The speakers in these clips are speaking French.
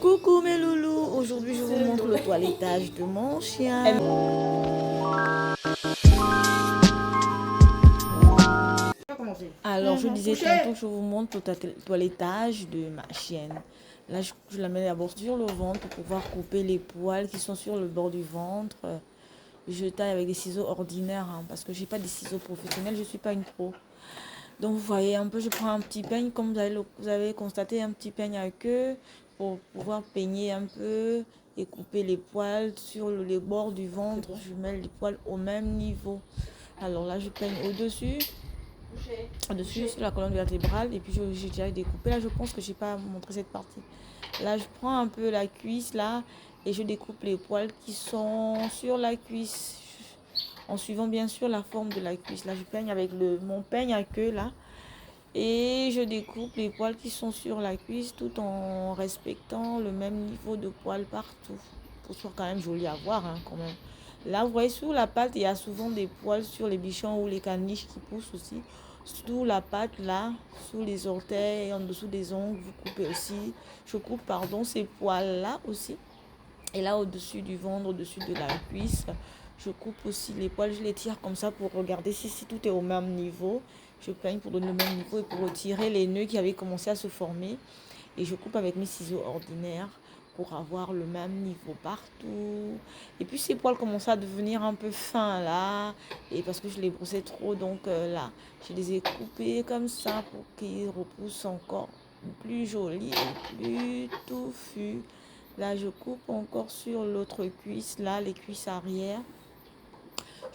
Coucou mes loulous, aujourd'hui je vous montre le toilettage de mon chien. Alors je disais tantôt que je vous montre le toilettage de ma chienne. Là je la mets d'abord sur le ventre pour pouvoir couper les poils qui sont sur le bord du ventre. Je taille avec des ciseaux ordinaires parce que j'ai pas des ciseaux professionnels, je suis pas une pro. Donc vous voyez un peu, je prends un petit peigne comme vous avez constaté, un petit peigne à queue pour pouvoir peigner un peu et couper les poils sur les bords du ventre. Je mets les poils au même niveau. Alors là je peigne au-dessus sur la colonne vertébrale et puis j'ai déjà découpé. Là je pense que j'ai pas montré cette partie. Là je prends un peu la cuisse là et je découpe les poils qui sont sur la cuisse en suivant bien sûr la forme de la cuisse. Là je peigne avec mon peigne à queue là et je découpe les poils qui sont sur la cuisse tout en respectant le même niveau de poils partout pour que ce soit quand même joli à voir quand même. Là vous voyez sous la patte il y a souvent des poils sur les bichons ou les caniches qui poussent aussi. Sous la patte là, sous les orteils, en dessous des ongles, vous coupez aussi. Je coupe ces poils là aussi. Et là au-dessus du ventre, au-dessus de la cuisse, je coupe aussi les poils, je les tire comme ça pour regarder si tout est au même niveau. Je peigne pour donner le même niveau et pour retirer les nœuds qui avaient commencé à se former. Et je coupe avec mes ciseaux ordinaires pour avoir le même niveau partout. Et puis ces poils commencent à devenir un peu fins là. Et parce que je les brossais trop, donc là, je les ai coupés comme ça pour qu'ils repoussent encore plus jolis et plus touffus. Là, je coupe encore sur l'autre cuisse, là, les cuisses arrière.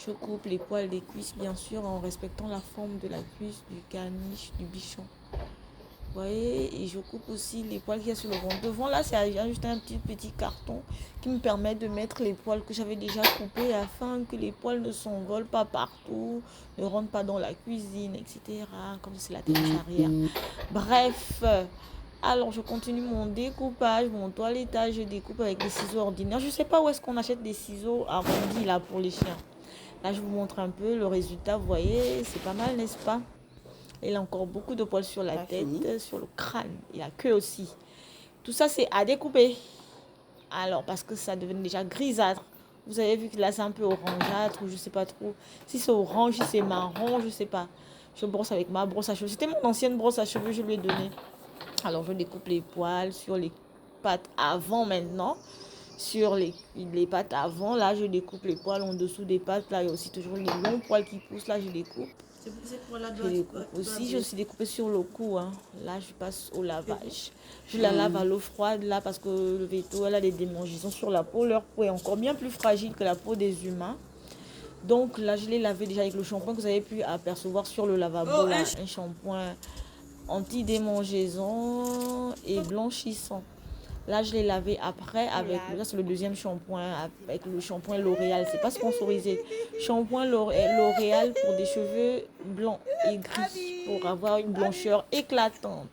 Je coupe les poils des cuisses, bien sûr, en respectant la forme de la cuisse, du caniche, du bichon. Vous voyez, et je coupe aussi les poils qu'il y a sur le ventre. Devant, là, c'est juste un petit carton qui me permet de mettre les poils que j'avais déjà coupés afin que les poils ne s'envolent pas partout, ne rentrent pas dans la cuisine, etc. Comme c'est la tête arrière. Bref, alors je continue mon découpage, mon toilettage. Je découpe avec des ciseaux ordinaires. Je ne sais pas où est-ce qu'on achète des ciseaux arrondis là pour les chiens. Là, je vous montre un peu le résultat. Vous voyez, c'est pas mal, n'est-ce pas? Il a encore beaucoup de poils sur la tête, sur le crâne et la queue aussi. Tout ça, c'est à découper. Alors, parce que ça devient déjà grisâtre. Vous avez vu que là, c'est un peu orangeâtre ou je sais pas trop. Si c'est orange, si c'est marron, je sais pas. Je brosse avec ma brosse à cheveux. C'était mon ancienne brosse à cheveux, je lui ai donné. Alors, je découpe les poils sur les pattes avant maintenant. Sur les pattes avant, là, je découpe les poils en dessous des pattes. Là, il y a aussi toujours les longs poils qui poussent. Là, je découpe. Je découpe aussi, j'ai aussi découpé sur le cou. Là, je passe au lavage. Je la lave à l'eau froide, là, parce que le veto, elle a des démangeaisons sur la peau. Leur peau est encore bien plus fragile que la peau des humains. Donc, là, je l'ai lavé déjà avec le shampoing que vous avez pu apercevoir sur le lavabo. Là, un shampoing anti-démangeaison et blanchissant. Là, je l'ai lavé après avec, là c'est le deuxième shampoing, avec le shampoing L'Oréal. C'est pas sponsorisé. Shampoing L'Oréal pour des cheveux blancs et gris, pour avoir une blancheur éclatante.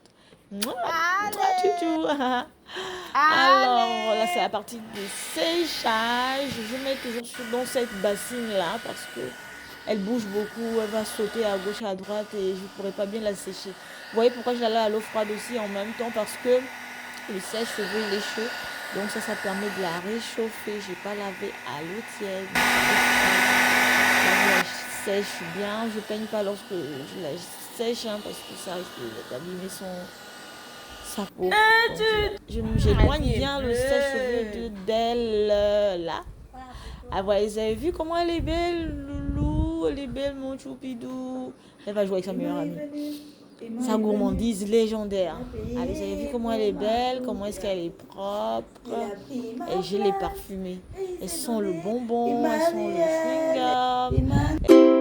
Alors, là, c'est la partie de séchage. Je mets toujours dans cette bassine-là parce que elle bouge beaucoup, elle va sauter à gauche, à droite et je ne pourrais pas bien la sécher. Vous voyez pourquoi je la lave à l'eau froide aussi en même temps, parce que le sèche-cheveux, il est chaud. Donc ça permet de la réchauffer. Je n'ai pas lavé à l'eau tiède. Là, je la sèche bien. Je ne peigne pas lorsque je la sèche parce que ça risque d'abîmer sa peau. J'éloigne bien le sèche-cheveux d'elle là. Ah voilà, vous avez vu comment elle est belle, Loulou? Elle est belle, mon choupidou. Elle va jouer avec sa meilleure amie. Sa gourmandise légendaire. Allez, vous avez vu comment elle est belle, comment est-ce qu'elle est propre. Et je l'ai parfumée. Elles sont le bonbon, elles sont le chewing-gum.